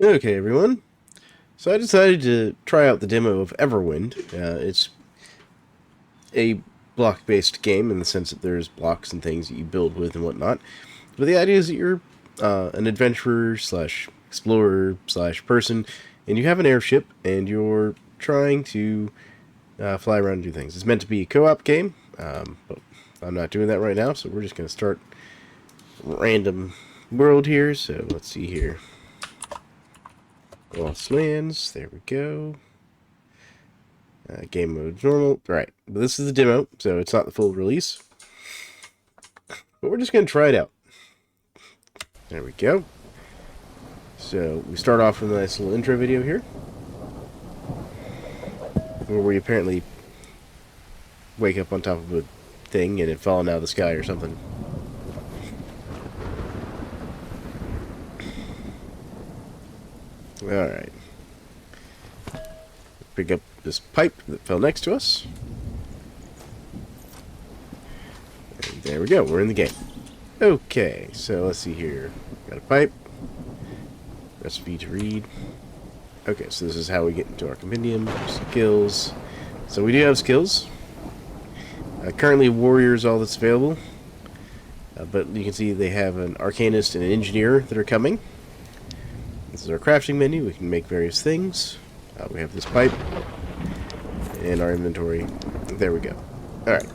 Okay, everyone. So I decided to try out the demo of Everwind. It's a block-based game in the sense that there's blocks and things that you build with and whatnot. But the idea is that you're an adventurer slash explorer slash person, and you have an airship, and you're trying to fly around and do things. It's meant to be a co-op game, but I'm not doing that right now, so we're just going to start random world here. So let's see here. Lost lands. There we go. Game mode normal. Right. But this is the demo, so it's not the full release. But we're just going to try it out. There we go. So we start off with a nice little intro video here, where we apparently wake up on top of a thing and it fallen out of the sky or something. Alright. Pick up this pipe that fell next to us. And there we go, we're in the game. Okay, so let's see here. Got a pipe. Recipe to read. Okay, so this is how we get into our compendium. Skills. So we do have skills. Currently warrior is all that's available. But you can see they have an arcanist and an engineer that are coming. This is our crafting menu. We can make various things. We have this pipe. And our inventory. There we go. Alright.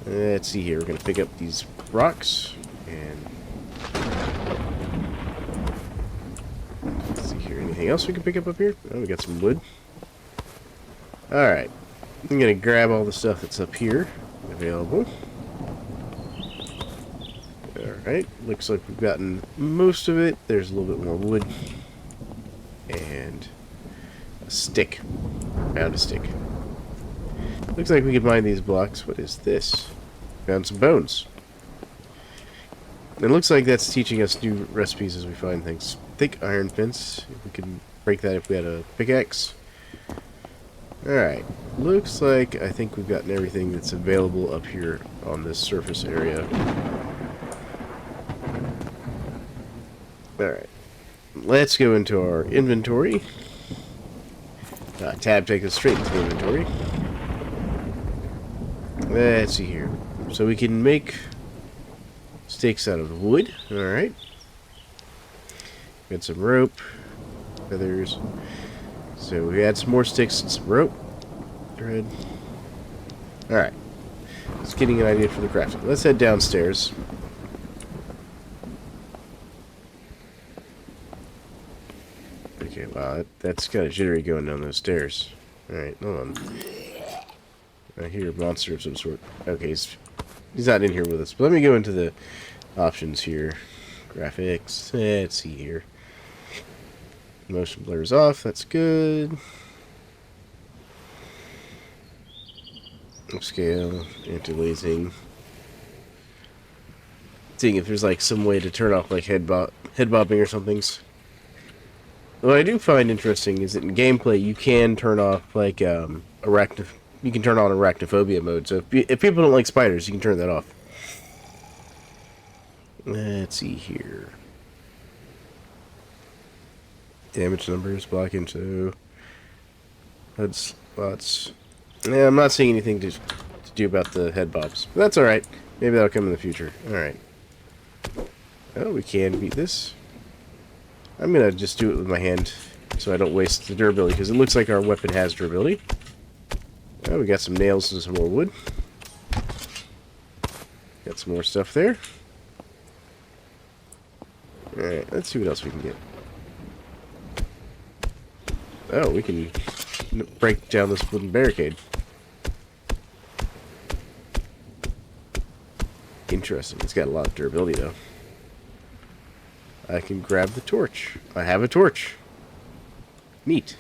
Let's see here. We're going to pick up these rocks. And let's see here. Anything else we can pick up here? Oh, we got some wood. Alright. I'm going to grab all the stuff that's up here. Available. Alright. Looks like we've gotten most of it. There's a little bit more wood. And a stick. Found a stick. Looks like we can mine these blocks. What is this? Found some bones. It looks like that's teaching us new recipes as we find things. Thick iron fence. We can break that if we had a pickaxe. Alright. Looks like I think we've gotten everything that's available up here on this surface area. Alright. Let's go into our inventory. Tab takes us straight into the inventory. Let's see here. So we can make stakes out of wood. Alright. Got some rope. Feathers. So we add some more sticks and some rope. Thread. Alright. Just getting an idea for the crafting. Let's head downstairs. Okay, wow, that's kind of jittery going down those stairs. Alright, hold on. I hear a monster of some sort. Okay, he's not in here with us. But let me go into the options here. Graphics. Let's see here. Motion blurs off. That's good. Upscale. Interlacing. Seeing if there's like some way to turn off like head bobbing or somethings. What I do find interesting is that in gameplay you can turn off like you can turn on arachnophobia mode. So if people don't like spiders, you can turn that off. Let's see here. Damage numbers, block into HUD slots. Yeah, I'm not seeing anything to do about the head bobs. But that's alright. Maybe that'll come in the future. Alright. Oh, we can beat this. I'm gonna just do it with my hand so I don't waste the durability, because it looks like our weapon has durability. Oh, we got some nails and some more wood. Got some more stuff there. Alright, let's see what else we can get. Oh, we can break down this wooden barricade. Interesting. It's got a lot of durability, though. I can grab the torch. I have a torch. Neat.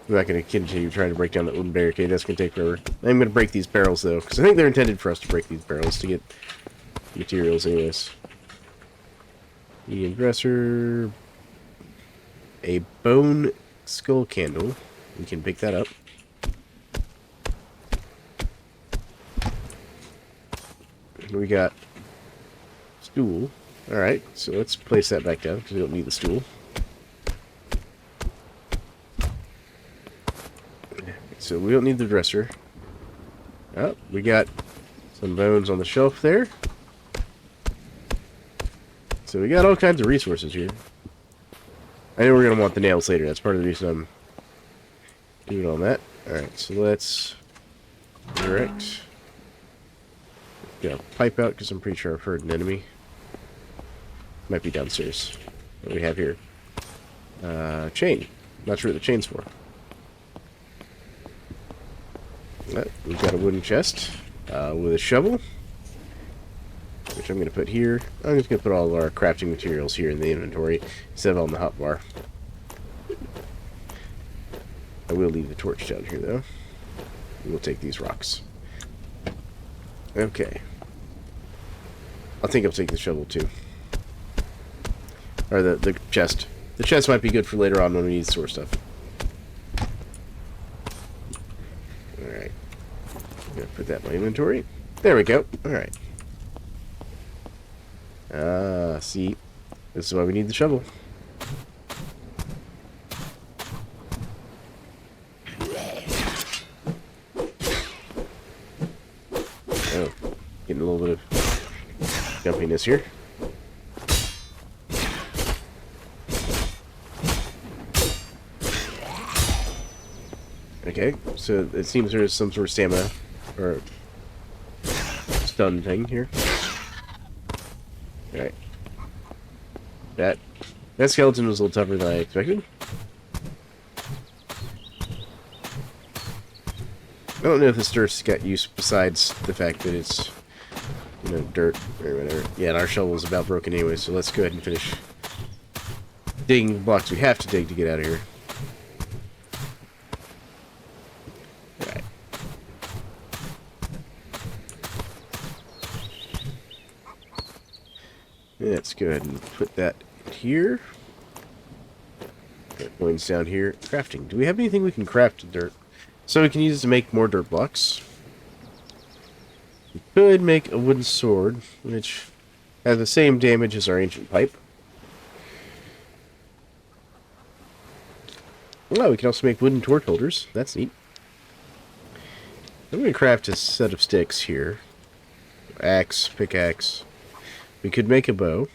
I'm not going to continue trying to break down that wooden barricade. That's going to take forever. I'm going to break these barrels, though, because I think they're intended for us to break these barrels to get materials anyways. Medium dresser. A bone skull candle. We can pick that up. We got stool. Alright, so let's place that back down, because we don't need the stool. So we don't need the dresser. Oh, we got some bones on the shelf there. So we got all kinds of resources here. I know we're going to want the nails later. That's part of the reason I'm doing all that. Alright, so let's direct. Get a pipe out, because I'm pretty sure I've heard an enemy. Might be downstairs. What do we have here? Chain. Not sure what the chain's for. We've got a wooden chest with a shovel, which I'm going to put here. I'm just going to put all of our crafting materials here in the inventory instead of on the hotbar. I will leave the torch down here, though. We'll take these rocks. Okay. I think I'll take the shovel, too. Or the chest. The chest might be good for later on when we need to store stuff. Alright. I'm going to put that in my inventory. There we go. Alright. See. This is why we need the shovel. Oh. Getting a little bit of jumpiness here. Okay, so it seems there's some sort of stamina or stun thing here. Alright. That skeleton was a little tougher than I expected. I don't know if this dirt's got use besides the fact that it's, you know, dirt or whatever. Yeah, and our shovel's about broken anyway, so let's go ahead and finish digging the blocks we have to dig to get out of here. Let's go ahead and put that here. That points down here. Crafting. Do we have anything we can craft in dirt? So we can use it to make more dirt blocks. We could make a wooden sword, which has the same damage as our ancient pipe. Oh, we can also make wooden torch holders. That's neat. I'm going to craft a set of sticks here. Axe, pickaxe. We could make a bow.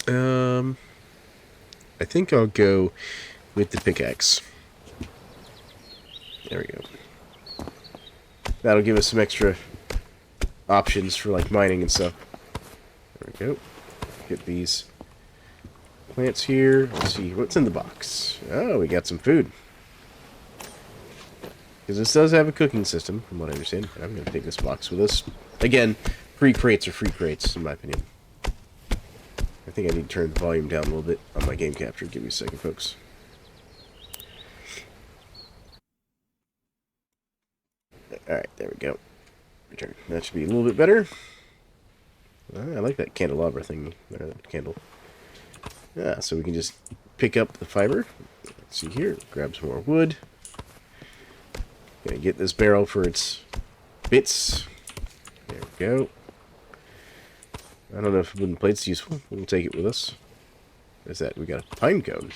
I think I'll go with the pickaxe. There we go. That'll give us some extra options for like mining and stuff. There we go. Get these plants here. Let's see what's in the box. Oh, we got some food. Because this does have a cooking system, from what I understand. I'm going to take this box with us. Again, free crates are free crates, in my opinion. I think I need to turn the volume down a little bit on my game capture. Give me a second, folks. Alright, there we go. Return. That should be a little bit better. I like that candelabra thing. There, that candle. Yeah, so we can just pick up the fiber. Let's see here. Grab some more wood. Gonna get this barrel for its bits. There we go. I don't know if wooden plate's useful. We'll take it with us. What is that? We got a pine cone.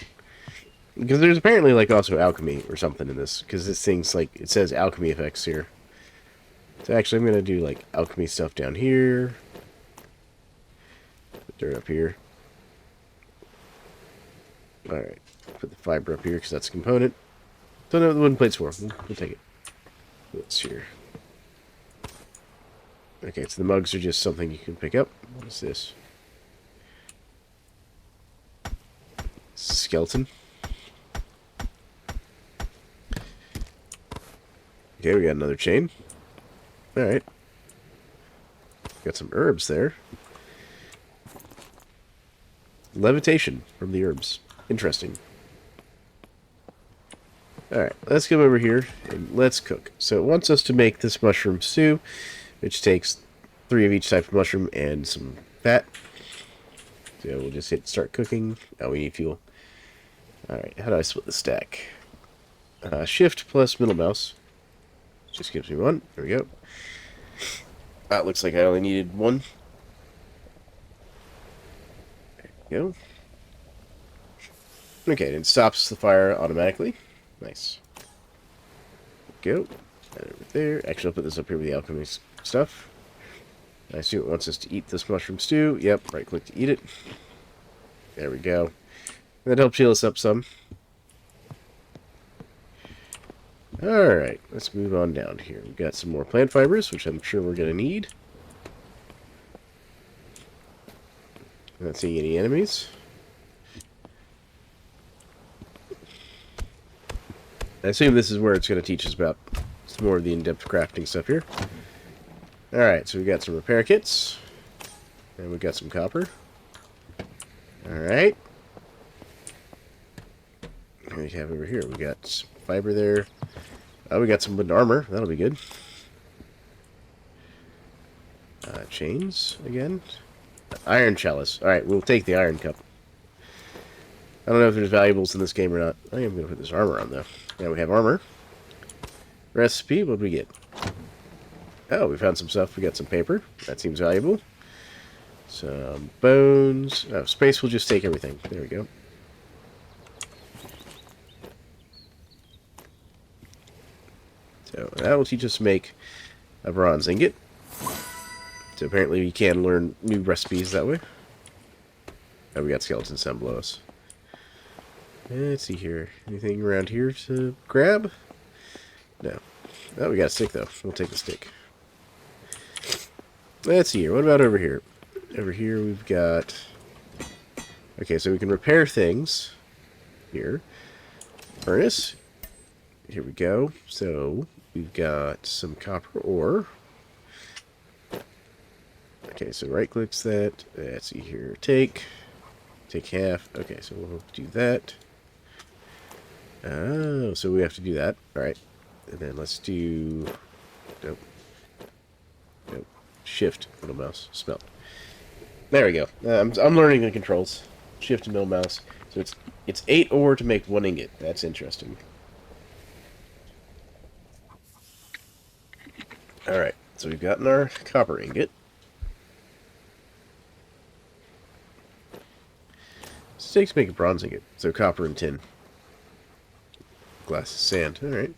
Because there's apparently like also alchemy or something in this. Because this thing's like, it says alchemy effects here. So actually I'm gonna do like alchemy stuff down here. Put dirt up here. Alright. Put the fiber up here because that's a component. Don't know what the wooden plate's for. We'll take it. What's here? Okay, so the mugs are just something you can pick up. What is this? Skeleton. Okay, we got another chain. Alright. Got some herbs there. Levitation from the herbs. Interesting. Alright, let's come over here and let's cook. So it wants us to make this mushroom stew, which takes 3 of each type of mushroom and some fat. So we'll just hit start cooking. Oh, we need fuel. Alright, how do I split the stack? Shift plus middle mouse. Just gives me one. There we go. That looks like I only needed one. There you go. Okay, and it stops the fire automatically. Nice. Go. And over there. Actually, I'll put this up here with the alchemy stuff. I assume it wants us to eat this mushroom stew. Yep, right click to eat it. There we go. That helps heal us up some. Alright, let's move on down here. We've got some more plant fibers, which I'm sure we're going to need. Not seeing any enemies. I assume this is where it's going to teach us about some more of the in-depth crafting stuff here. Alright, so we've got some repair kits. And we've got some copper. Alright. What do we have over here? We got some fiber there. Oh, we got some wooden armor. That'll be good. Chains again. Iron chalice. Alright, we'll take the iron cup. I don't know if there's valuables in this game or not. I am going to put this armor on, though. Now we have armor. Recipe, what do we get? Oh, we found some stuff. We got some paper. That seems valuable. Some bones. Oh, space will just take everything. There we go. So that will teach us to make a bronze ingot. So apparently we can learn new recipes that way. Oh, we got skeletons down below us. Let's see here. Anything around here to grab? No. Oh, we got a stick, though. We'll take the stick. Let's see here. What about over here? Over here we've got... Okay, so we can repair things. Here. Furnace. Here we go. So, we've got some copper ore. Okay, so right-clicks that. Let's see here. Take half. Okay, so we'll do that. Oh, so we have to do that. Alright. And then let's do... Nope. Nope. Shift, middle mouse, smelt. There we go. I'm learning the controls. Shift and middle mouse. So it's 8 ore to make 1 ingot. That's interesting. Alright, so we've gotten our copper ingot. Stakes make a bronze ingot. So copper and tin. Glass is sand. Alright.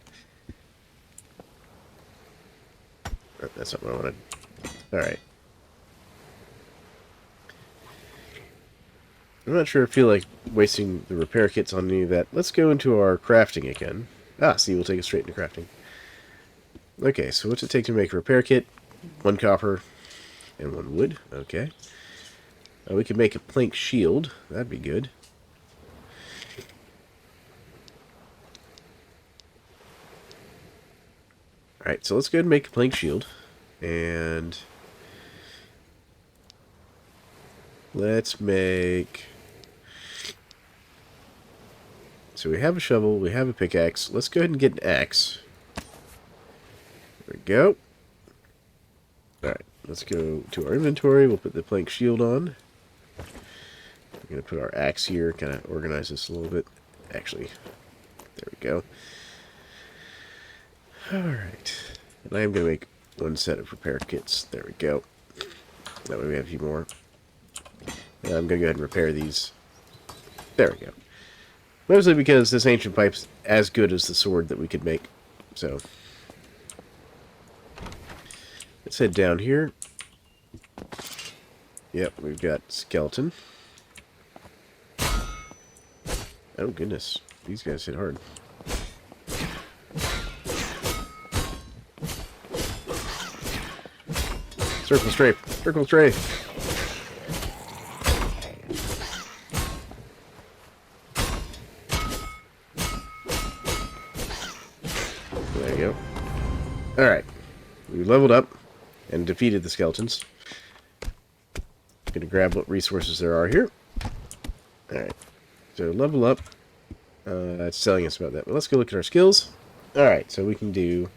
Oh, that's not what I wanted. Alright. I'm not sure I feel like wasting the repair kits on any of that. Let's go into our crafting again. Ah, see, we'll take it straight into crafting. Okay, so what's it take to make a repair kit? 1 copper and 1 wood. Okay. We could make a plank shield. That'd be good. Alright, so let's go ahead and make a plank shield. And let's make... So we have a shovel, we have a pickaxe. Let's go ahead and get an axe. There we go. Alright, let's go to our inventory. We'll put the plank shield on. We're going to put our axe here, kind of organize this a little bit. Actually, there we go. Alright. And I am going to make 1 set of repair kits. There we go. That way we have a few more. And I'm going to go ahead and repair these. There we go. Mostly because this ancient pipe's as good as the sword that we could make. So, let's head down here. Yep, we've got skeleton. Oh goodness, these guys hit hard. Circle strafe, circle strafe. There you go. Alright, we leveled up and defeated the skeletons. Gonna grab what resources there are here. Alright. So level up. It's telling us about that. But let's go look at our skills. Alright, so we can do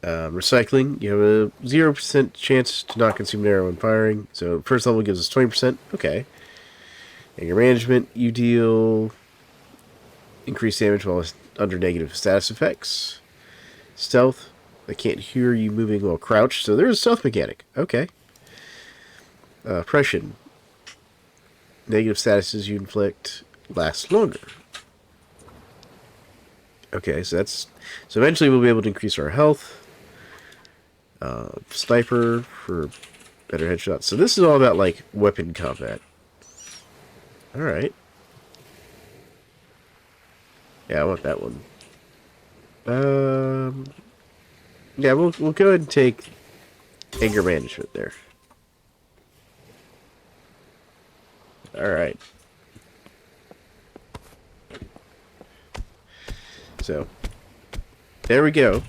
recycling. You have a 0% chance to not consume an arrow when firing. So first level gives us 20%. Okay. Anger management, you deal increased damage while under negative status effects. Stealth. I can't hear you moving while crouched. So there's a stealth mechanic. Okay. Oppression. Negative statuses you inflict last longer. Okay, so that's... So eventually we'll be able to increase our health. Sniper for better headshots. So this is all about, like, weapon combat. Alright. Yeah, I want that one. Yeah, we'll go ahead and take anger management there. Alright. So, there we go.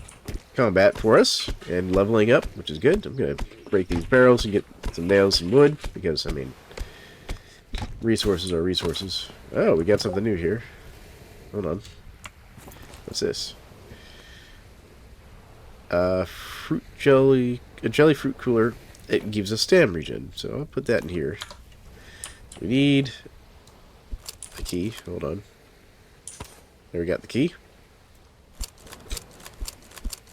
Combat for us, and leveling up, which is good. I'm going to break these barrels and get some nails, some wood, because, I mean, resources are resources. Oh, we got something new here. Hold on. What's this? Fruit jelly, a jelly fruit cooler. It gives us stam regen, so I'll put that in here. We need a key. Hold on. There we got the key.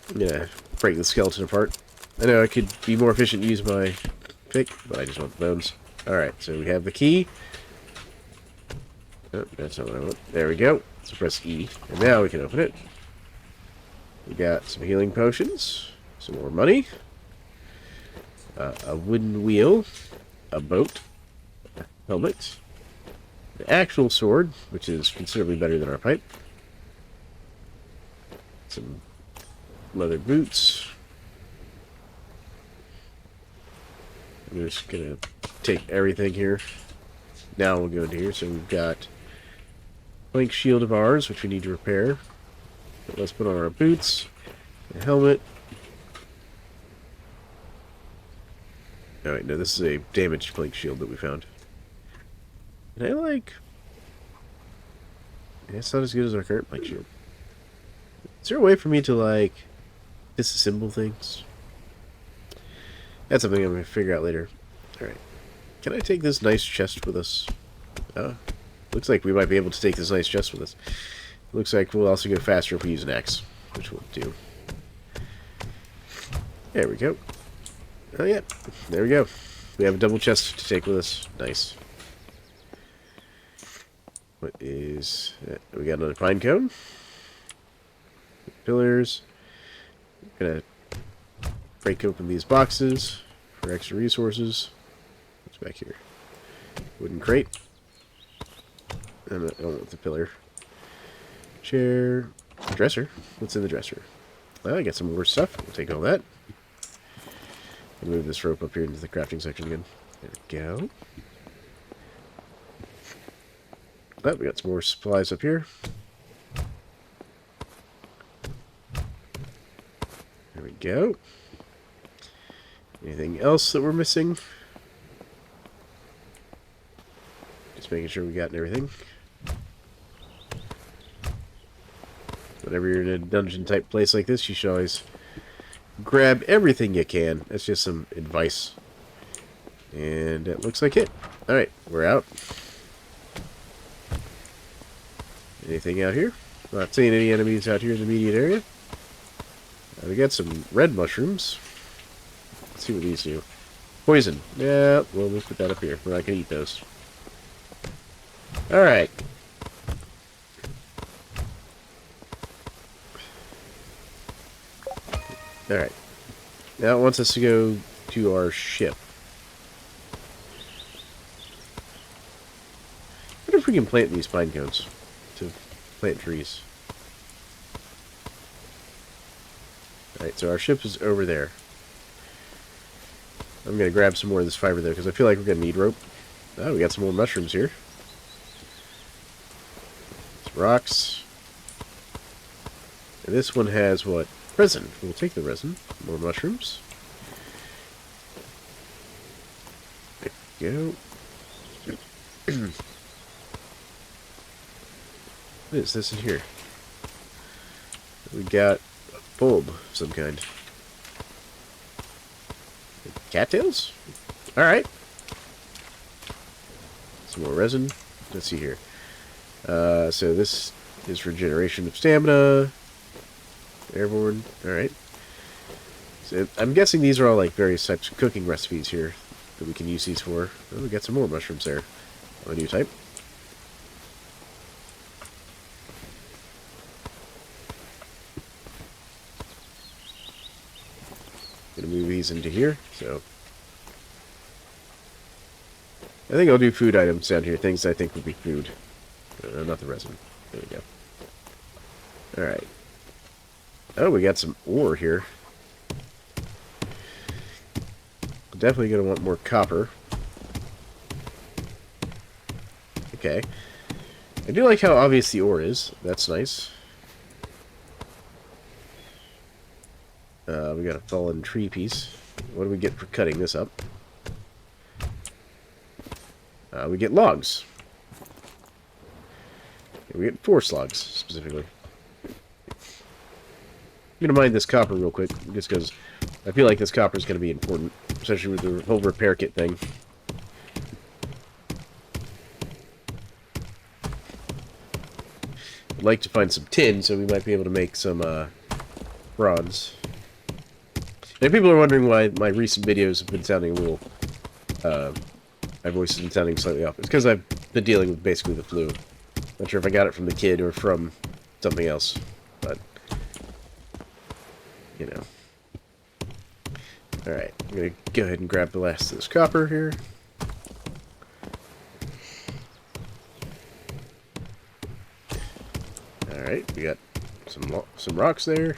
I'm gonna break the skeleton apart. I know I could be more efficient and use my pick, but I just want the bones. Alright, so we have the key. Oh, that's not what I want. There we go. So press E, and now we can open it. We got some healing potions, some more money, a wooden wheel, a boat, a helmet, the actual sword, which is considerably better than our pipe, some leather boots. I'm just gonna take everything here. Now we'll go into here. So we've got plank shield of ours, which we need to repair. But let's put on our boots, a helmet. Oh wait, no, this is a damaged plank shield that we found. And I like... Yeah, it's not as good as our current plank shield. Is there a way for me to, like, disassemble things? That's something I'm going to figure out later. Alright. Can I take this nice chest with us? Looks like we might be able to take this nice chest with us. Looks like we'll also go faster if we use an axe, which we'll do. There we go. Oh yeah, there we go. We have a double chest to take with us. Nice. What is... we got another pine cone. Pillars. Gonna break open these boxes for extra resources. What's back here? Wooden crate. I don't want the pillar. Chair. Dresser. What's in the dresser? Well, I got some more stuff. We'll take all that. And move this rope up here into the crafting section again. There we go. Oh, we got some more supplies up here. There we go. Anything else that we're missing? Just making sure we got everything. Whenever you're in a dungeon type place like this, you should always grab everything you can. That's just some advice. And it looks like it. Alright, we're out. Anything out here? Not seeing any enemies out here in the immediate area. We got some red mushrooms. Let's see what these do. Poison. Yeah, well, we'll put that up here. We're not going to eat those. Alright. Alright. Now it wants us to go to our ship. I wonder if we can plant these pine cones to plant trees. Alright, so our ship is over there. I'm going to grab some more of this fiber though, because I feel like we're going to need rope. Oh, we got some more mushrooms here. Some rocks. And this one has what? Resin. We'll take the resin. More mushrooms. There we go. What is this in here? We got a bulb of some kind. Cattails? Alright. Some more resin. Let's see here. So this is regeneration of stamina. Airborne. Alright. So I'm guessing these are all like various types of cooking recipes here that we can use these for. Oh, we got some more mushrooms there. A new type. Gonna move these into here, so I think I'll do food items down here, things I think would be food. Not the resin. There we go. Alright. Oh, we got some ore here. Definitely gonna want more copper. Okay. I do like how obvious the ore is. That's nice. We got a fallen tree piece. What do we get for cutting this up? We get logs. We get 4 logs, specifically. I'm going to mine this copper real quick, just because I feel like this copper is going to be important, especially with the whole repair kit thing. I'd like to find some tin, so we might be able to make some bronze. And people are wondering why my recent videos have been sounding a little... my voice has been sounding slightly off. It's because I've been dealing with basically the flu. Not sure if I got it from the kid or from something else, but... you know. Alright, I'm going to go ahead and grab the last of this copper here. Alright, we got some rocks there.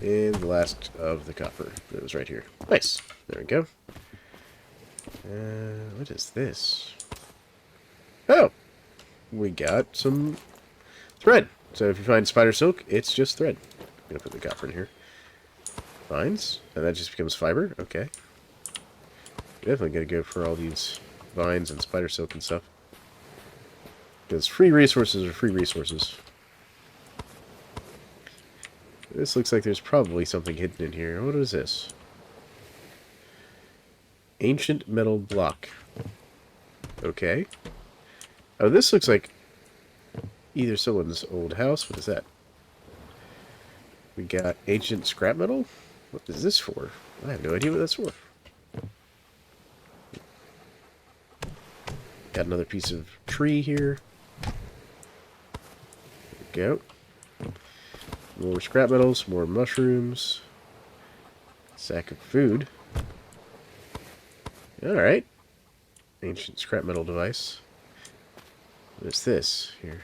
And the last of the copper that was right here. Nice. There we go. What is this? Oh! We got some thread. So if you find spider silk, it's just thread. I'm going to put the copper in here. Vines. And that just becomes fiber. Okay. Definitely going to go for all these vines and spider silk and stuff. Because free resources are free resources. This looks like there's probably something hidden in here. What is this? Ancient metal block. Okay. Oh, this looks like either someone's old house. What is that? We got ancient scrap metal? What is this for? I have no idea what that's for. Got another piece of tree here. There we go. More scrap metals, more mushrooms. Sack of food. Alright. Ancient scrap metal device. What is this here?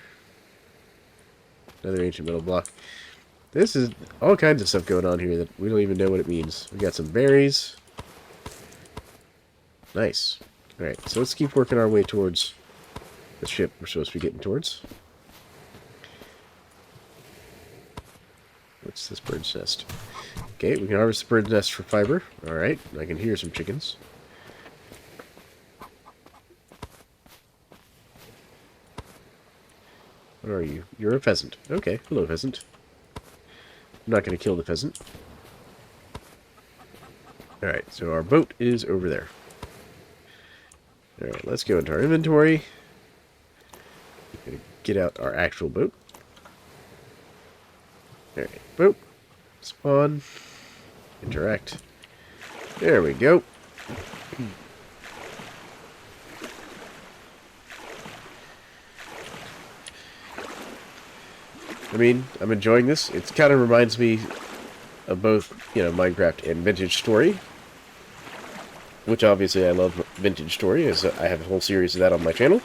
Another ancient metal block. This is all kinds of stuff going on here that we don't even know what it means. We got some berries. Nice. Alright, so let's keep working our way towards the ship we're supposed to be getting towards. What's this bird's nest? Okay, we can harvest the bird's nest for fiber. Alright, I can hear some chickens. What are you? You're a pheasant. Okay, hello pheasant. I'm not going to kill the pheasant. Alright, so our boat is over there. Alright, let's go into our inventory. Gonna get out our actual boat. Alright, boat. Spawn. Interact. There we go. I mean, I'm enjoying this. It kind of reminds me of both, you know, Minecraft and Vintage Story. Which, obviously, I love Vintage Story, as I have a whole series of that on my channel.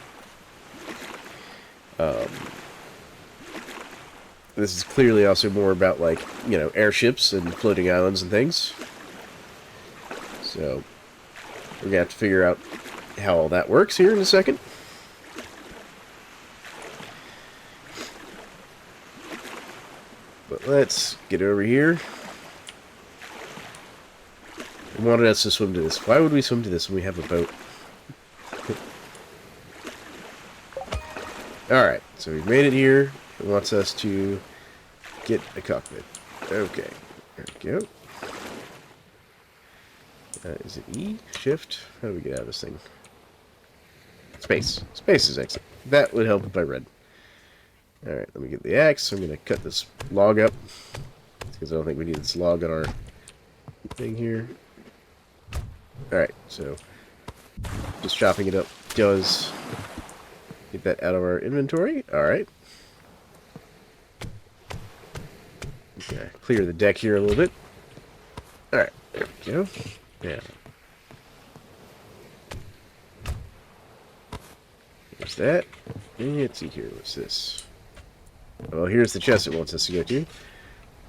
This is clearly also more about, like, you know, airships and floating islands and things. So, we're going to have to figure out how all that works here in a second. But let's get over here. They wanted us to swim to this. Why would we swim to this when we have a boat? Alright, so we've made it here. It wants us to get a cockpit. Okay, there we go. Is it E? Shift? How do we get out of this thing? Space. Space is exit. That would help if I read. Alright, let me get the axe. I'm going to cut this log up. because I don't think we need this log on our thing here. Alright, so just chopping it up does get that out of our inventory. Alright. Okay, clear the deck here a little bit. Alright, there we go. Yeah. There's that. And let's see here, what's this? Well, here's the chest it wants us to go to.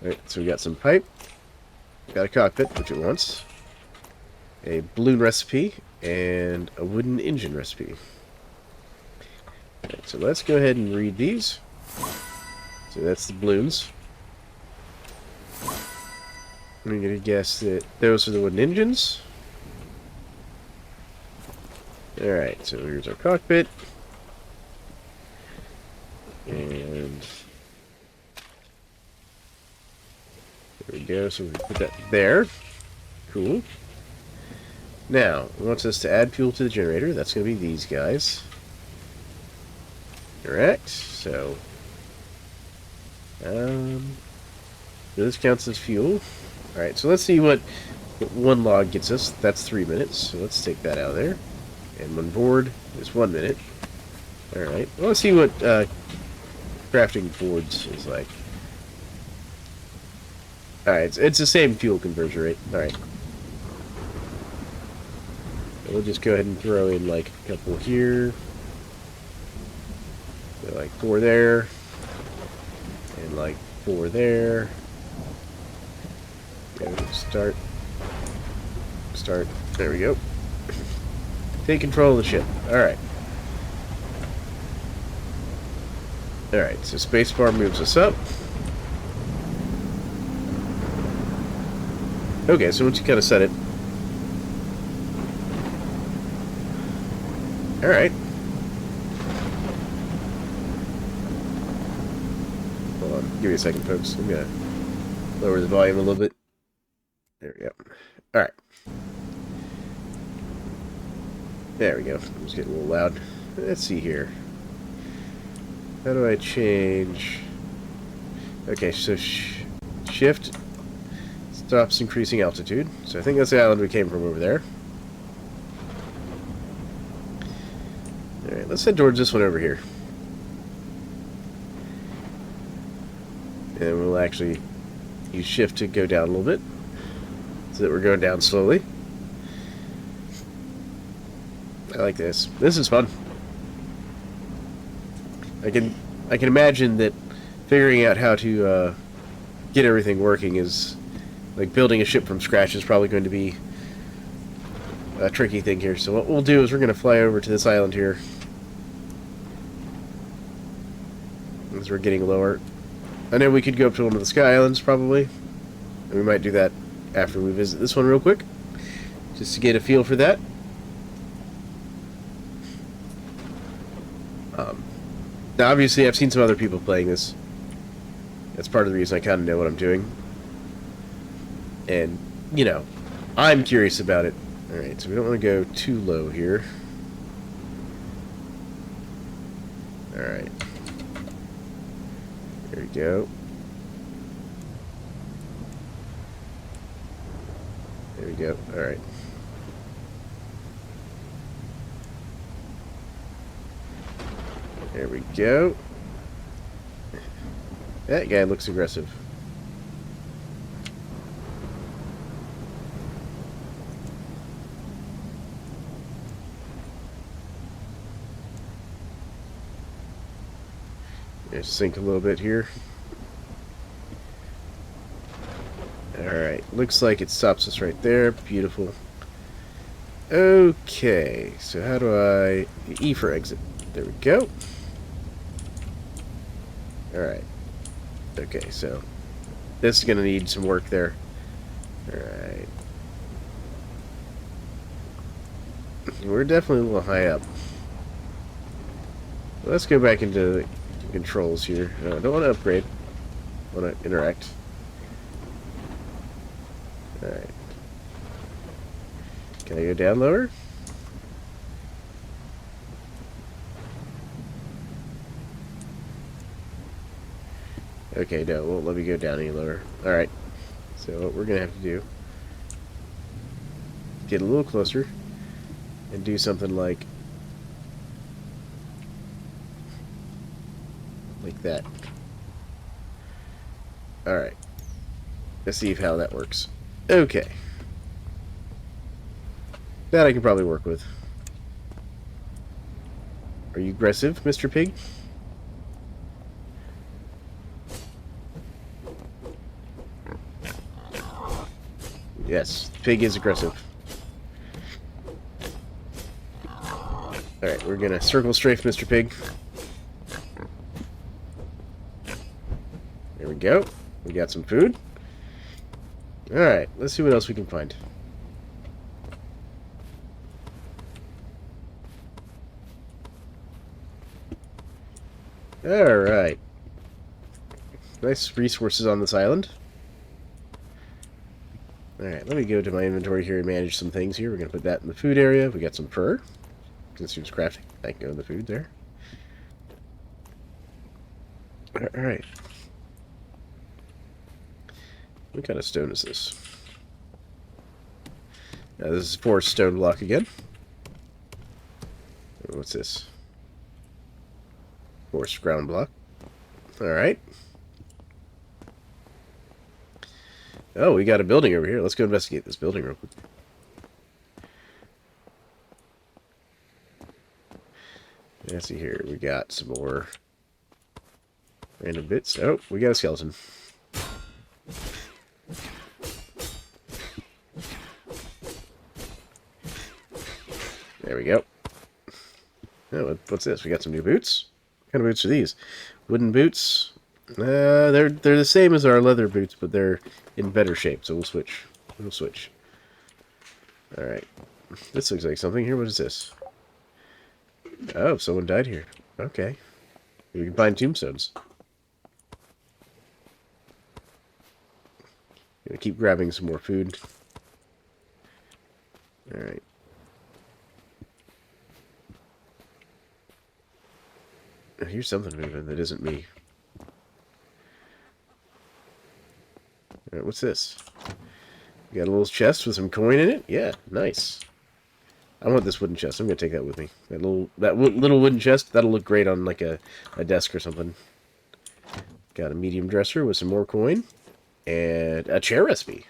Alright, so we got some pipe. Got a cockpit, which it wants. A balloon recipe, and a wooden engine recipe. Alright, so let's go ahead and read these. So that's the balloons. I'm going to guess that those are the wooden engines. Alright, so here's our cockpit. And there we go, so we put that there. Cool. Now, it wants us to add fuel to the generator. That's going to be these guys. Correct. So, this counts as fuel. Alright, so let's see what one log gets us. That's 3 minutes, so let's take that out of there. And one board is 1 minute. Alright, well, let's see what crafting boards is like. Alright, it's the same fuel conversion rate. Alright. We'll just go ahead and throw in like a couple here. So like 4 there. And like 4 there. Start. There we go. Take control of the ship. Alright. Alright, so spacebar moves us up. Okay, so once you kind of set it. Alright. Hold on, give me a second, folks. I'm gonna lower the volume a little bit. There we go. Alright. There we go. I'm just getting a little loud. Let's see here. How do I change? Okay, so shift stops increasing altitude. So I think that's the island we came from over there. Alright, let's head towards this one over here. And we'll actually use shift to go down a little bit. So that we're going down slowly. I like this. This is fun. I can imagine that figuring out how to get everything working is like building a ship from scratch is probably going to be a tricky thing here. So what we'll do is we're going to fly over to this island here as we're getting lower. I know we could go up to one of the sky islands probably, and we might do that after we visit this one real quick, just to get a feel for that. Now, obviously, I've seen some other people playing this. That's part of the reason I kind of know what I'm doing. And, you know, I'm curious about it. Alright, so we don't want to go too low here. Alright. There we go. There we go. Alright. There we go. That guy looks aggressive. Just sink a little bit here. Alright, looks like it stops us right there. Beautiful. Okay, so how do I... E for exit. There we go. Alright. Okay, so this is going to need some work there. Alright. We're definitely a little high up. Let's go back into the controls here. I don't want to upgrade. I want to interact. Alright. Can I go down lower? Okay, no, it won't let me go down any lower. Alright. So what we're going to have to do, get a little closer, and do something like that. Alright. Let's see how that works. Okay. That I can probably work with. Are you aggressive, Mr. Pig? Yes, pig is aggressive. Alright, we're gonna circle strafe Mr. Pig. There we go. We got some food. Alright, let's see what else we can find. Alright. Nice resources on this island. Alright, let me go to my inventory here and manage some things here. We're going to put that in the food area. We got some fur. Consumes crafting. I can go in the food there. Alright. What kind of stone is this? Now, this is forest stone block again. What's this? Forest ground block. Alright. Oh, we got a building over here. Let's go investigate this building real quick. Let's see here. We got some more random bits. Oh, we got a skeleton. There we go. Oh, what's this? We got some new boots. What kind of boots are these? Wooden boots. They're the same as our leather boots, but they're in better shape. So we'll switch. We'll switch. All right. This looks like something here. What is this? Oh, someone died here. Okay. We can find tombstones. Gonna keep grabbing some more food. All right. Here's something moving that isn't me. Alright, what's this? You got a little chest with some coin in it? Yeah, nice. I want this wooden chest. I'm going to take that with me. That little wooden chest, that'll look great on like a desk or something. Got a medium dresser with some more coin. And a chair recipe.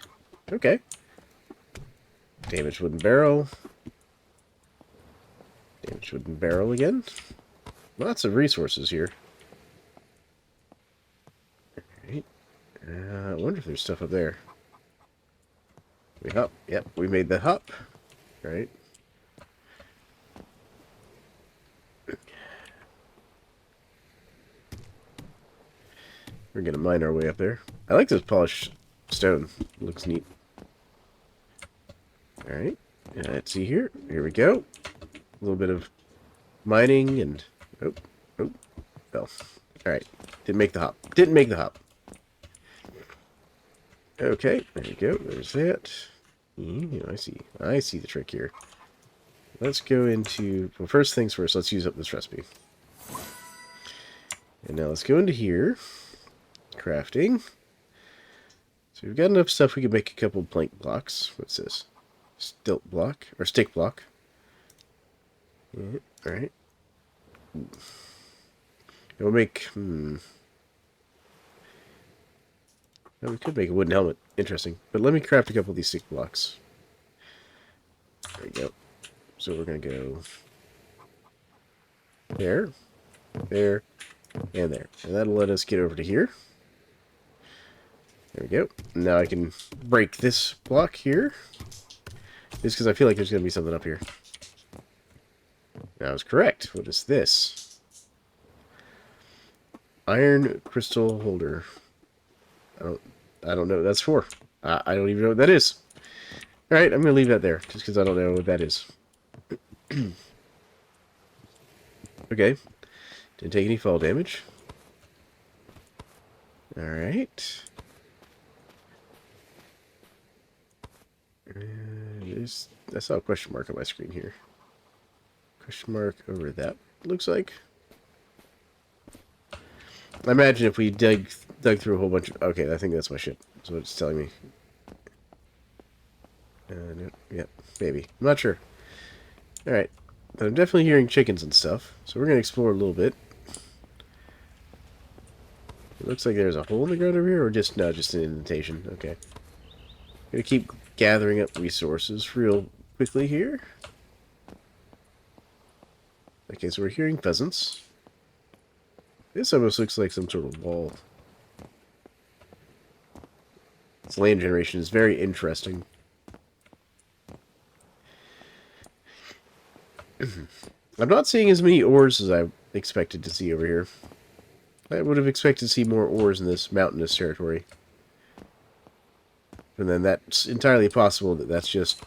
Okay. Damaged wooden barrel. Damaged wooden barrel again. Lots of resources here. Alright. I wonder if there's stuff up there. We hop. Yep, we made the hop. Right. We're gonna mine our way up there. I like this polished stone. Looks neat. Alright. Let's see here. Here we go. A little bit of mining and... Oh. Fell. Alright. Didn't make the hop. Didn't make the hop. Okay. There you go. There's that. I see. I see the trick here. Let's go into... Well, first things first. Let's use up this recipe. And now let's go into here. Crafting. So we've got enough stuff we can make a couple plank blocks. What's this? Stilt block. Or stick block. Yeah, alright. We'll make... Well, we could make a wooden helmet. Interesting. But let me craft a couple of these stick blocks. There we go. So we're going to go... There. There. And there. And that'll let us get over to here. There we go. Now I can break this block here. Just because I feel like there's going to be something up here. I was correct. What is this? Iron crystal holder. I don't know what that's for. I don't even know what that is. Alright, I'm going to leave that there. Just because I don't know what that is. Okay. Didn't take any fall damage. Alright. I saw a question mark on my screen here. Question mark over that, looks like. I imagine if we dig dug through a whole bunch of... Okay, I think that's my ship. That's what it's telling me. No, yep, maybe. I'm not sure. Alright. But I'm definitely hearing chickens and stuff. So we're going to explore a little bit. It looks like there's a hole in the ground over here, or just... No, just an indentation. Okay. Gonna keep gathering up resources real quickly here. Okay, so we're hearing pheasants. This almost looks like some sort of wall. This land generation is very interesting. I'm not seeing as many ores as I expected to see over here. I would have expected to see more ores in this mountainous territory. And then that's entirely possible that that's just,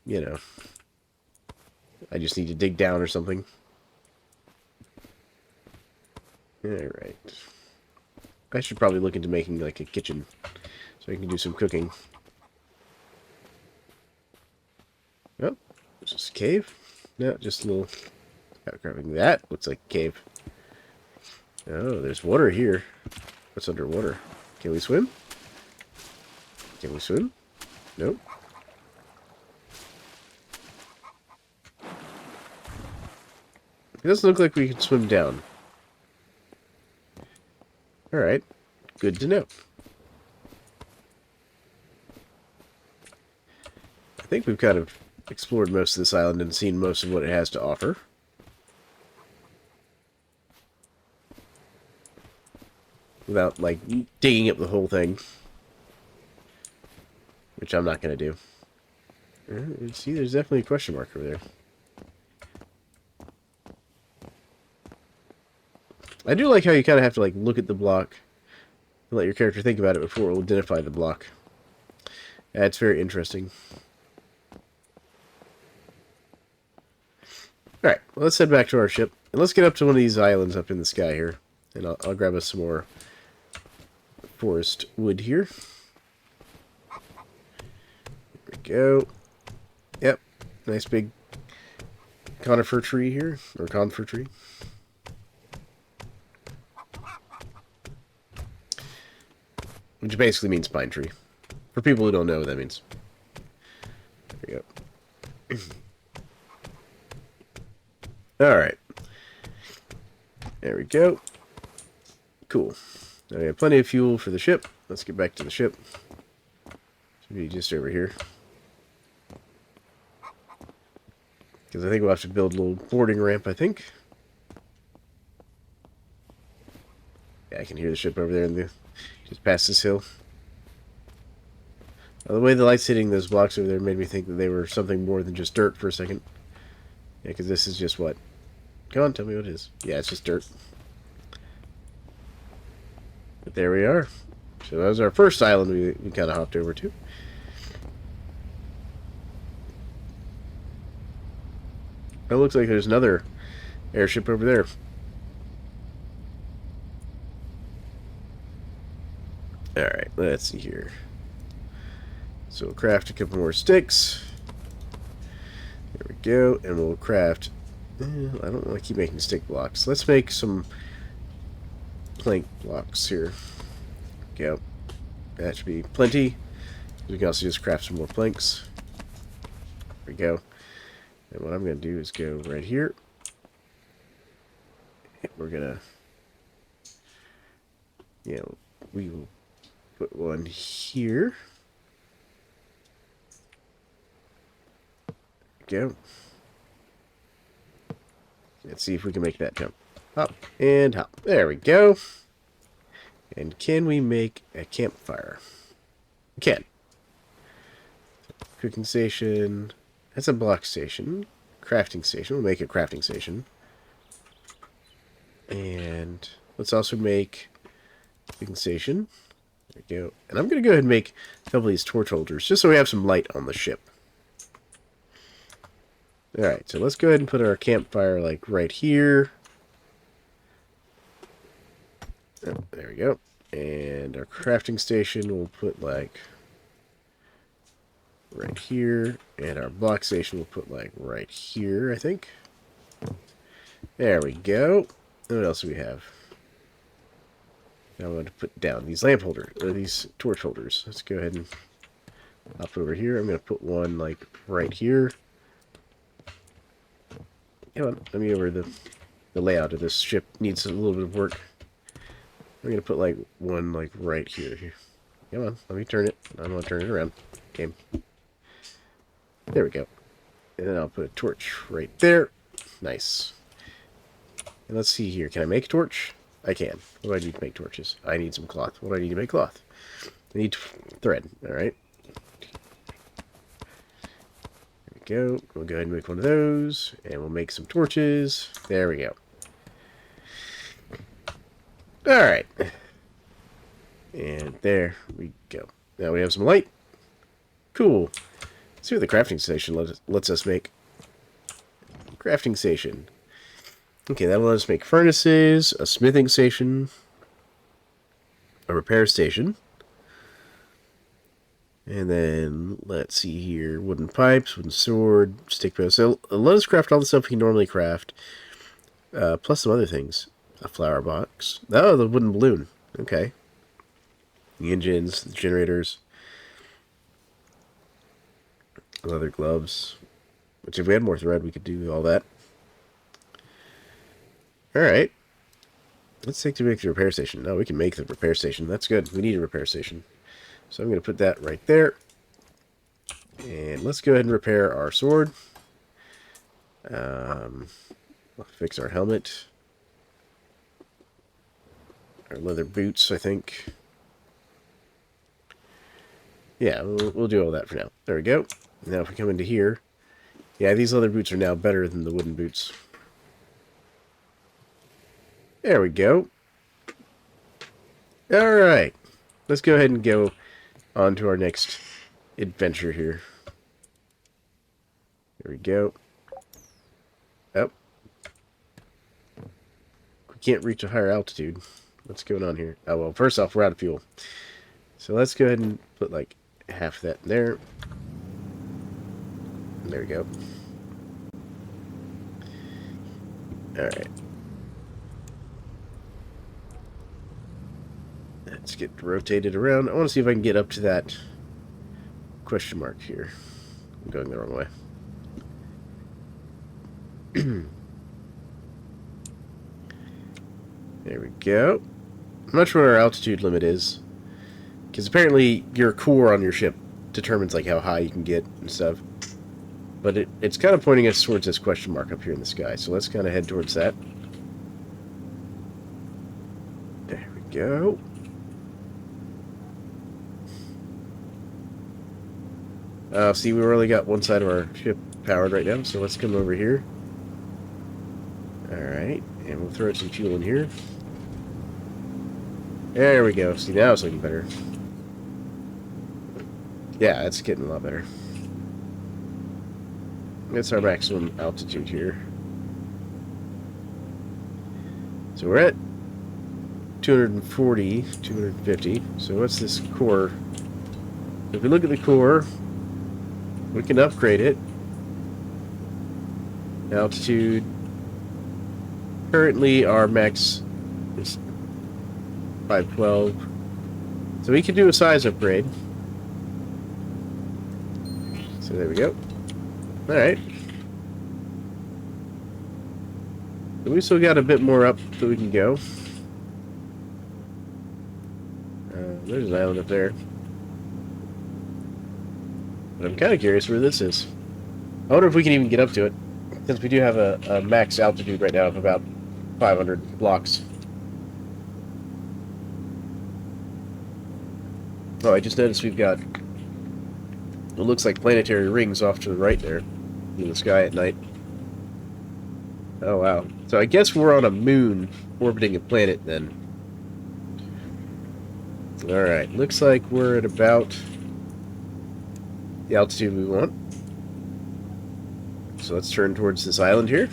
you know, I just need to dig down or something. Alright. I should probably look into making, like, a kitchen so I can do some cooking. Oh, is this a cave? No, just a little... Grabbing that looks like a cave. Oh, there's water here. What's underwater? Can we swim? Can we swim? Nope. It doesn't look like we can swim down. Alright. Good to know. I think we've kind of explored most of this island and seen most of what it has to offer. Without, like, digging up the whole thing. Which I'm not going to do. See, there's definitely a question mark over there. I do like how you kind of have to, like, look at the block and let your character think about it before it will identify the block. It's very interesting. Alright, well, let's head back to our ship. And let's get up to one of these islands up in the sky here. And I'll grab us some more forest wood here. There we go. Yep, nice big conifer tree here, or conifer tree. Which basically means pine tree. For people who don't know what that means. There we go. Alright. There we go. Cool. Now we have plenty of fuel for the ship. Let's get back to the ship. Should be just over here. Because I think we'll have to build a little boarding ramp, I think. Yeah, I can hear the ship over there in the... just past this hill. The way the light's hitting those blocks over there made me think that they were something more than just dirt for a second. Yeah, because this is just what? Come on, tell me what it is. Yeah, it's just dirt. But there we are. So that was our first island we kind of hopped over to. It looks like there's another airship over there. Alright, let's see here. So we'll craft a couple more sticks. There we go. And we'll craft... I don't want to keep making stick blocks. Let's make some plank blocks here. Go. That should be plenty. We can also just craft some more planks. There we go. And what I'm going to do is go right here. And we're going to... Yeah, we will put one here. There we go. Let's see if we can make that jump. Hop and hop. There we go. And can we make a campfire? We can. Cooking station. That's a block station. Crafting station. We'll make a crafting station. And let's also make a cooking station. There we go. And I'm going to go ahead and make a couple of these torch holders, just so we have some light on the ship. Alright, so let's go ahead and put our campfire, like, right here. Oh, there we go. And our crafting station we'll put, like, right here. And our block station we'll put, like, right here, I think. There we go. And what else do we have? Now I'm going to put down these lamp holders, or these torch holders. Let's go ahead and hop over here. I'm going to put one, like, right here. Come on, let me over the layout of this ship needs a little bit of work. I'm going to put, like, one, like, right here. Come on, let me turn it. I'm going to turn it around. Game. There we go. And then I'll put a torch right there. Nice. And let's see here. Can I make a torch? I can. What do I need to make torches? I need some cloth. What do I need to make cloth? I need thread. Alright. There we go. We'll go ahead and make one of those. And we'll make some torches. There we go. Alright. And there we go. Now we have some light. Cool. Let's see what the crafting station lets us make. Crafting station. Okay, that'll let us make furnaces, a smithing station, a repair station, and then, let's see here, wooden pipes, wooden sword, stick bow. So, let us craft all the stuff we can normally craft, plus some other things. A flower box. Oh, the wooden balloon. Okay. The engines, the generators, leather gloves, which if we had more thread, we could do all that. Alright. Let's take to make the repair station. No, we can make the repair station. That's good. We need a repair station. So I'm going to put that right there. And let's go ahead and repair our sword. We'll fix our helmet. Our leather boots, I think. Yeah, we'll do all that for now. There we go. Now if we come into here. Yeah, these leather boots are now better than the wooden boots. There we go. Alright. Let's go ahead and go on to our next adventure here. There we go. Oh. We can't reach a higher altitude. What's going on here? Oh, well, first off, we're out of fuel. So let's go ahead and put, like, half that in there. There we go. Alright. Let's get rotated around. I want to see if I can get up to that question mark here. I'm going the wrong way. There we go. I'm not sure what our altitude limit is. Because apparently your core on your ship determines like how high you can get and stuff. But it's kind of pointing us towards this question mark up here in the sky. So let's kind of head towards that. There we go. See, we only got one side of our ship powered right now, so let's come over here. Alright, and we'll throw some fuel in here. There we go. See, now it's looking better. Yeah, it's getting a lot better. That's our maximum altitude here. So we're at 240, 250. So what's this core? If we look at the core, we can upgrade it. Altitude. Currently, our max is 512. So we can do a size upgrade. So there we go. Alright. So we still got a bit more up that we can go. There's an island up there. But I'm kind of curious where this is. I wonder if we can even get up to it. Since we do have a max altitude right now of about 500 blocks. Oh, I just noticed we've got... It looks like planetary rings off to the right there. In the sky at night. Oh, wow. So I guess we're on a moon orbiting a planet then. Alright, looks like we're at about the altitude we want. So let's turn towards this island here.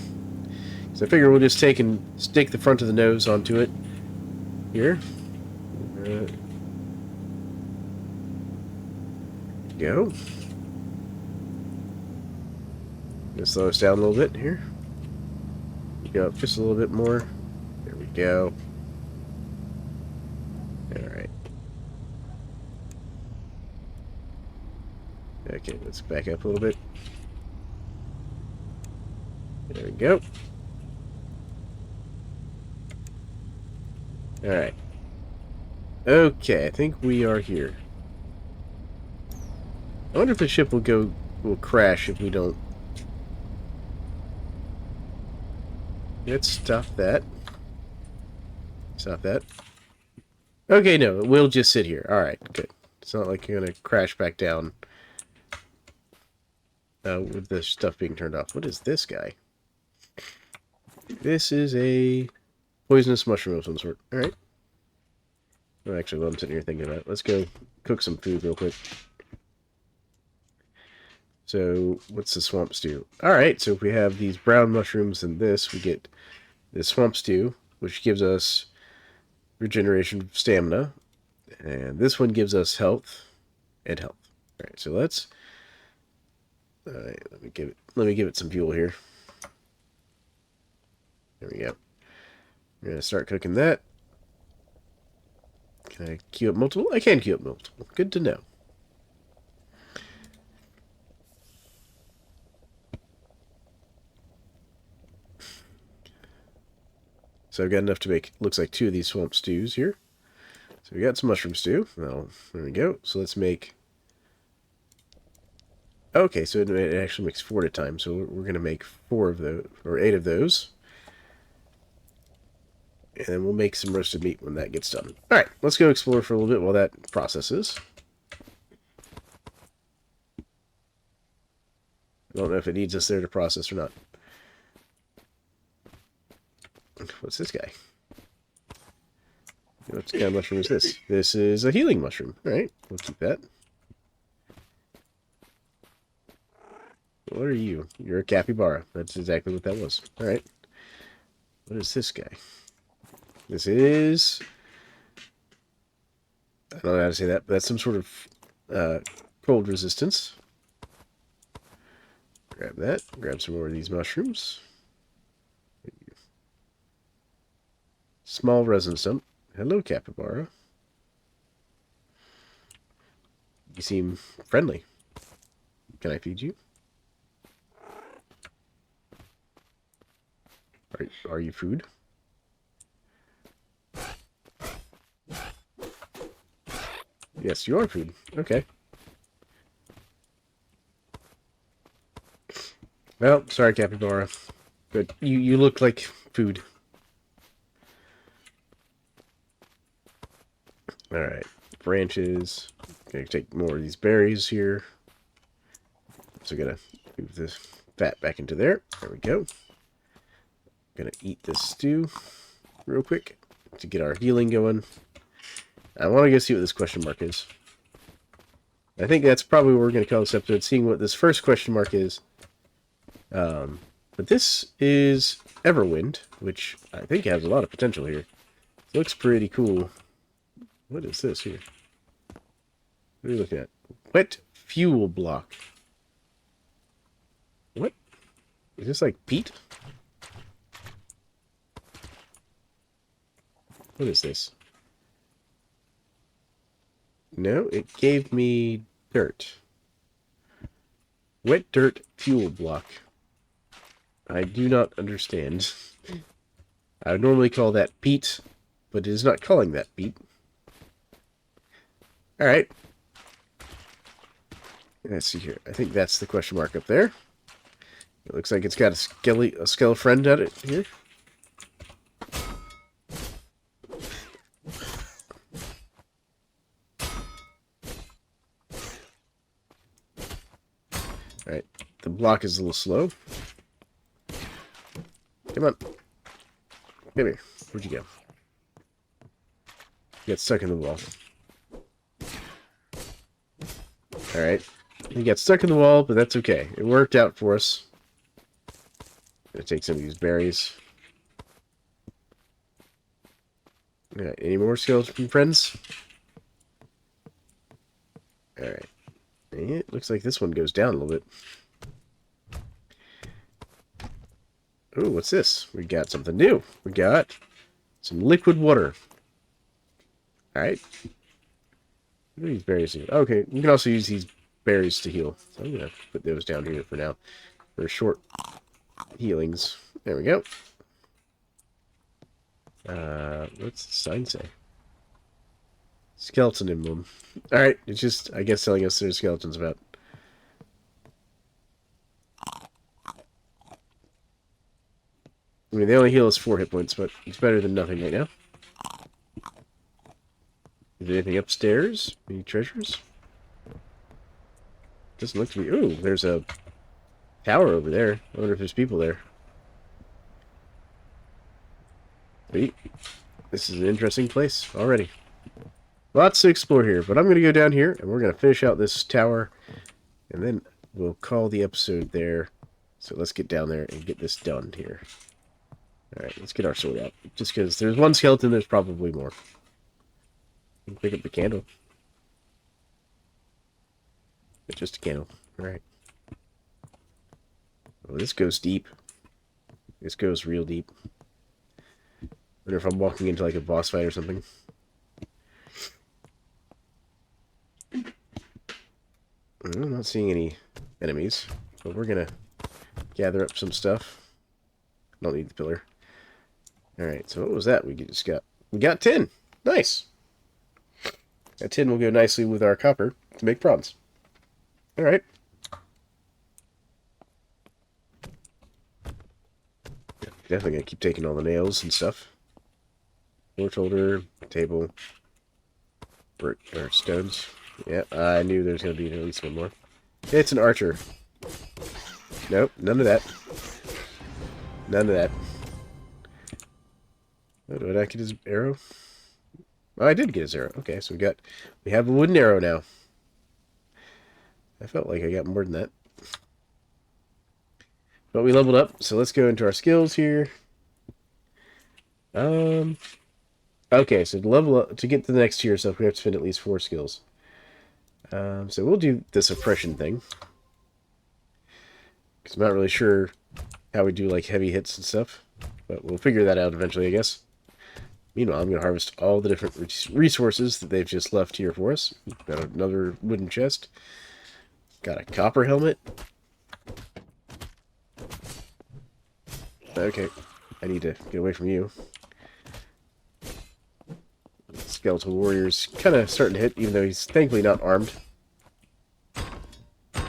So I figure we'll just take and stick the front of the nose onto it. Here. Go. Gonna slow us down a little bit here. Go up just a little bit more. There we go. Okay, let's back up a little bit. There we go. Alright. Okay, I think we are here. I wonder if the ship will crash if we don't. Let's stop that. Stop that. Okay, no, we'll just sit here. Alright, good. It's not like you're gonna crash back down with the stuff being turned off. What is this guy? This is a poisonous mushroom of some sort. Alright. Oh, actually, what I'm sitting here thinking about. Let's go cook some food real quick. So, what's the swamp stew? Alright, so if we have these brown mushrooms and this, we get this swamp stew, which gives us regeneration of stamina. And this one gives us health and health. Alright, so let's... Alright, let me give it some fuel here. There we go. We're gonna start cooking that. Can I queue up multiple? I can queue up multiple. Good to know. So I've got enough to make, looks like 2 of these swamp stews here. So we got some mushroom stew. Well, there we go. So let's make... Okay, so it actually makes 4 at a time. So we're going to make 4 of those, or 8 of those. And then we'll make some roasted meat when that gets done. Alright, let's go explore for a little bit while that processes. I don't know if it needs us there to process or not. What's this guy? What kind of mushroom is this? This is a healing mushroom. Alright, we'll keep that. What are you? You're a capybara. That's exactly what that was. Alright. What is this guy? This is... I don't know how to say that, but that's some sort of cold resistance. Grab that. Grab some more of these mushrooms. Small resin stump. Hello, capybara. You seem friendly. Can I feed you? Are you food? Yes, you are food. Okay. Well, sorry, capybara. But you look like food. Alright. Branches. Gonna take more of these berries here. So gonna move this fat back into there. There we go. Gonna eat this stew real quick to get our healing going. I want to go see what this question mark is. I think that's probably what we're going to call this episode, seeing what this first question mark is. But this is Everwind, which I think has a lot of potential here. It looks pretty cool. What is this here? What are you looking at? Wet fuel block. What? Is this like peat? What is this? No, it gave me dirt. Wet dirt fuel block. I do not understand. I would normally call that peat, but it is not calling that peat. Alright. Let's see here. I think that's the question mark up there. It looks like it's got a skeleton friend at it here. Alright. The block is a little slow. Come on. Come here. Where'd you go? You got stuck in the wall. Alright. He got stuck in the wall, but that's okay. It worked out for us. Gonna take some of these berries. Alright, any more skeleton friends? Alright. It looks like this one goes down a little bit. Ooh, what's this? We got something new. We got some liquid water. Alright. What are these berries? Okay, we can also use these berries to heal. So I'm going to put those down here for now. For short healings. There we go. What's the sign say? Skeleton emblem. Alright, it's just, I guess, telling us there's skeletons about. I mean, they only heal us 4 hit points, but it's better than nothing right now. Is there anything upstairs? Any treasures? Doesn't look to be. Ooh, there's a tower over there. I wonder if there's people there. Wait. This is an interesting place already. Lots to explore here, but I'm going to go down here, and we're going to finish out this tower, and then we'll call the episode there. So let's get down there and get this done here. Alright, let's get our sword out. Just because there's one skeleton, there's probably more. Pick up the candle. It's just a candle. Alright. Oh, this goes deep. This goes real deep. Wonder if I'm walking into like a boss fight or something. I'm not seeing any enemies, but we're gonna gather up some stuff. Don't need the pillar. Alright, so what was that we just got? We got tin! Nice! That tin will go nicely with our copper to make bronze. Alright. Definitely gonna keep taking all the nails and stuff. Torch holder, table, brick, or stones. Yep, I knew there was gonna be at least one more. It's an archer. Nope, none of that. None of that. Oh, did I get his arrow? Oh, I did get his arrow. Okay, so we have a wooden arrow now. I felt like I got more than that. But we leveled up, so let's go into our skills here. Okay, so to level up, to get to the next tier stuff, we have to spend at least 4 skills. So we'll do the suppression thing. Because I'm not really sure how we do like heavy hits and stuff. But we'll figure that out eventually, I guess. Meanwhile, I'm going to harvest all the different resources that they've just left here for us. Got another wooden chest. Got a copper helmet. Okay, I need to get away from you. Skeletal warrior's kind of starting to hit, even though he's thankfully not armed. There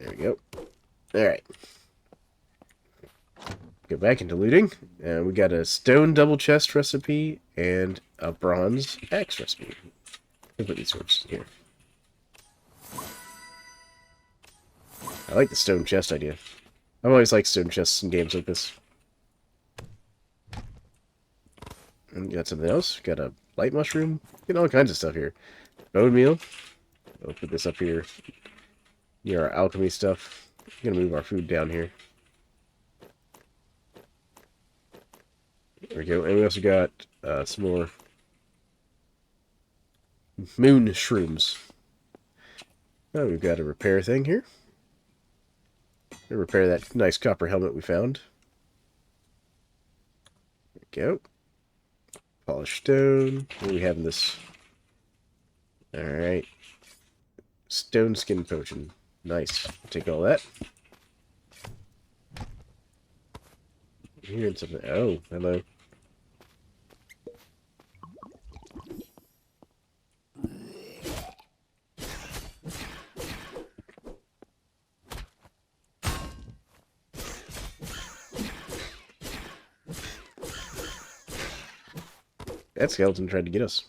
we go. Alright. Go back into looting. And we got a stone double chest recipe and a bronze axe recipe. I'll put these swords here. I like the stone chest idea. I've always liked stone chests in games like this. And got something else. Got a light mushroom. Get all kinds of stuff here. Bone meal. I'll put this up here near our alchemy stuff. I'm gonna move our food down here. There we go. And we also got some more moon shrooms. Oh, we've got a repair thing here. Gonna repair that nice copper helmet we found. There we go. Polished stone. What do we have in this? Alright. Stone skin potion. Nice. Take all that. I'm hearing something. Oh, hello. That skeleton tried to get us.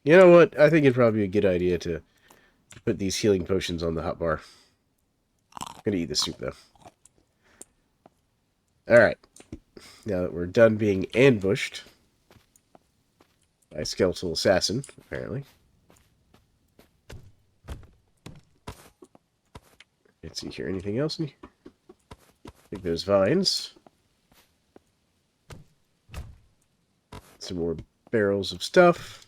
You know what? I think it'd probably be a good idea to put these healing potions on the hotbar. I'm gonna eat the soup, though. Alright. Now that we're done being ambushed by a skeletal assassin, apparently. Let's see here. Anything else in here? I think there's vines. Some more barrels of stuff.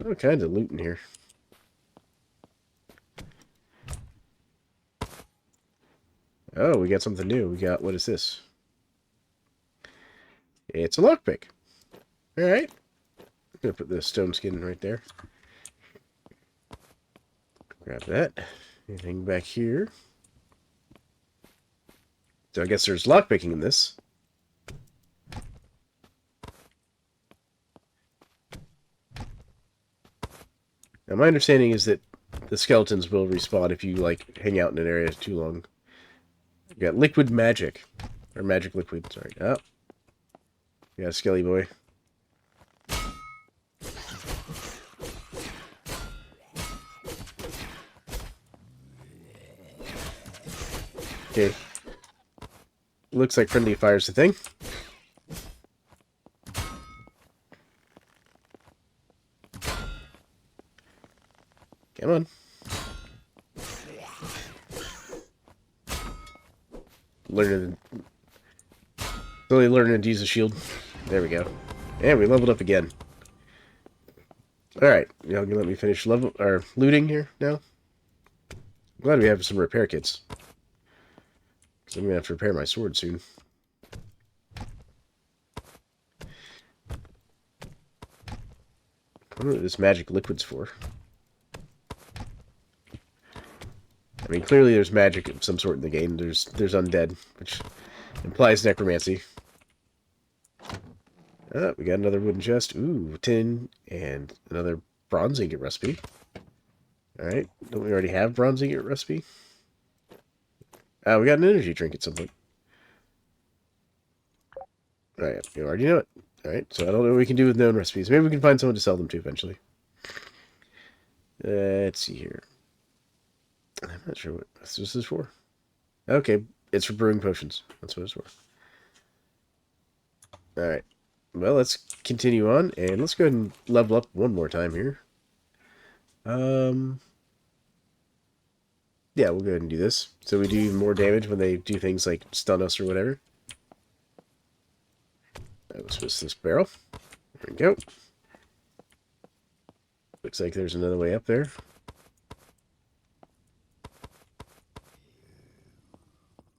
All kinds of loot in here. Oh, we got something new. We got, what is this? It's a lockpick. Alright. I'm going to put the stone skin right there. Grab that. Anything back here? So I guess there's lockpicking in this. Now my understanding is that the skeletons will respawn if you, like, hang out in an area too long. You got liquid magic. Or magic liquid, sorry. Oh. You got a skelly boy. Okay. Looks like friendly fire's the thing. Come on. Slowly learning to use the shield. There we go. And we leveled up again. Alright, y'all gonna let me finish looting here now? I'm glad we have some repair kits. Because I'm gonna have to repair my sword soon. I wonder what this magic liquid's for. I mean, clearly there's magic of some sort in the game. There's undead, which implies necromancy. Oh, we got another wooden chest. Ooh, tin and another bronze ingot recipe. Alright, don't we already have bronze ingot recipe? We got an energy drink at some point. Alright, you already know it. Alright, so I don't know what we can do with known recipes. Maybe we can find someone to sell them to eventually. Let's see here. I'm not sure what this is for. Okay, it's for brewing potions. That's what it's for. Alright. Well, let's continue on, and let's go ahead and level up one more time here. Yeah, we'll go ahead and do this. So we do even more damage when they do things like stun us or whatever. Let's twist this barrel. There we go. Looks like there's another way up there.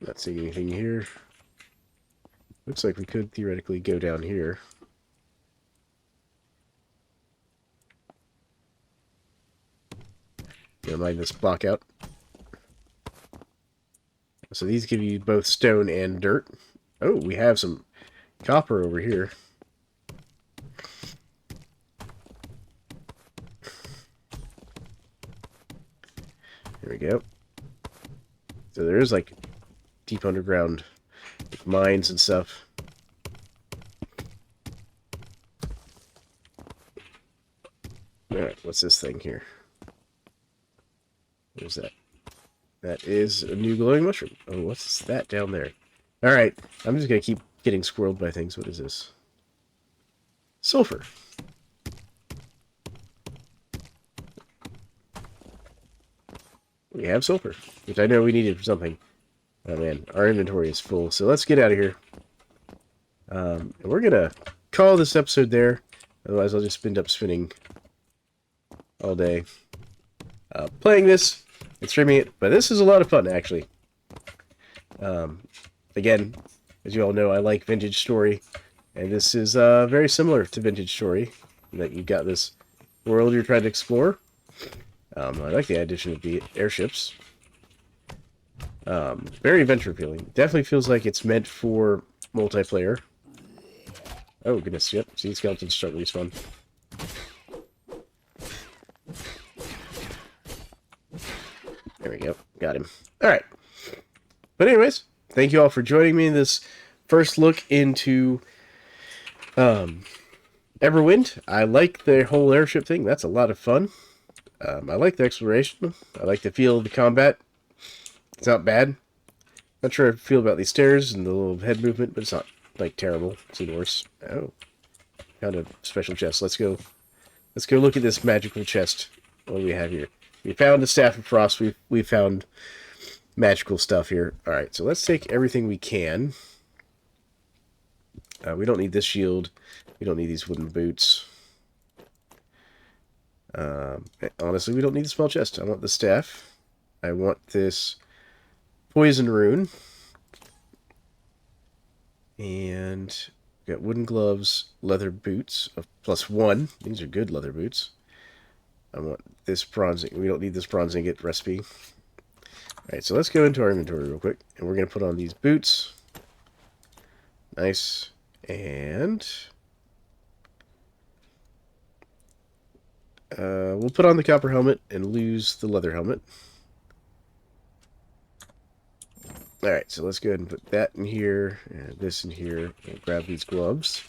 Not seeing anything here. Looks like we could theoretically go down here. Gonna mine this block out. So these give you both stone and dirt. Oh, we have some copper over here. There we go. So there is like deep underground mines and stuff. Alright, what's this thing here? What is that? That is a new glowing mushroom. Oh, what's that down there? Alright, I'm just going to keep getting squirreled by things. What is this? Sulfur. We have sulfur, which I know we needed for something. Oh man, our inventory is full, so let's get out of here. And we're going to call this episode there. Otherwise, I'll just end up spinning all day playing this and streaming it. But this is a lot of fun, actually. Again, as you all know, I like Vintage Story. And this is very similar to Vintage Story, in that you've got this world you're trying to explore. I like the addition of the airships. Very adventure feeling. Definitely feels like it's meant for multiplayer. Oh, goodness, yep. See, skeletons start to respawn. There we go. Got him. Alright. But anyways, thank you all for joining me in this first look into Everwind. I like the whole airship thing. That's a lot of fun. I like the exploration. I like the feel of the combat. It's not bad. Not sure how I feel about these stairs and the little head movement, but it's not, like, terrible. It's even worse. Oh. Found a special chest. Let's go look at this magical chest. What do we have here? We found the Staff of Frost. We found magical stuff here. Alright, so let's take everything we can. We don't need this shield. We don't need these wooden boots. Honestly, we don't need the small chest. I want the staff. I want this poison rune. And We got wooden gloves, leather boots of +1. These are good leather boots. I want this bronze. We don't need this bronze ingot recipe. Alright, so let's go into our inventory real quick. And we're going to put on these boots. Nice. And we'll put on the copper helmet and lose the leather helmet. Alright, so let's go ahead and put that in here, and this in here, and grab these gloves.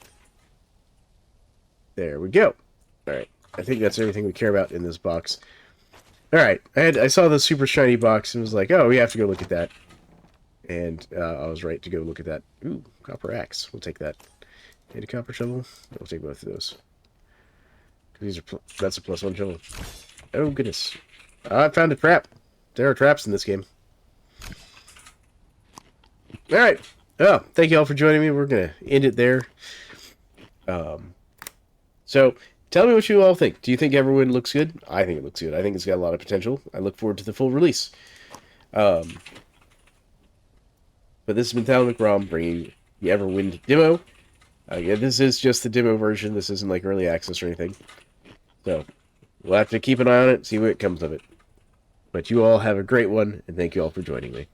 There we go. Alright, I think that's everything we care about in this box. Alright, I saw the super shiny box and was like, oh, we have to go look at that. And I was right to go look at that. Ooh, copper axe. We'll take that. And a copper shovel. We'll take both of those. These are that's a +1 shovel. Oh, goodness. I found a trap. There are traps in this game. Alright. Oh, thank you all for joining me. We're going to end it there. So, tell me what you all think. Do you think Everwind looks good? I think it looks good. I think it's got a lot of potential. I look forward to the full release. But this has been Thalan McRom bringing the Everwind demo. Yeah, this is just the demo version. This isn't like early access or anything. So, we'll have to keep an eye on it, see what comes of it. But you all have a great one, and thank you all for joining me.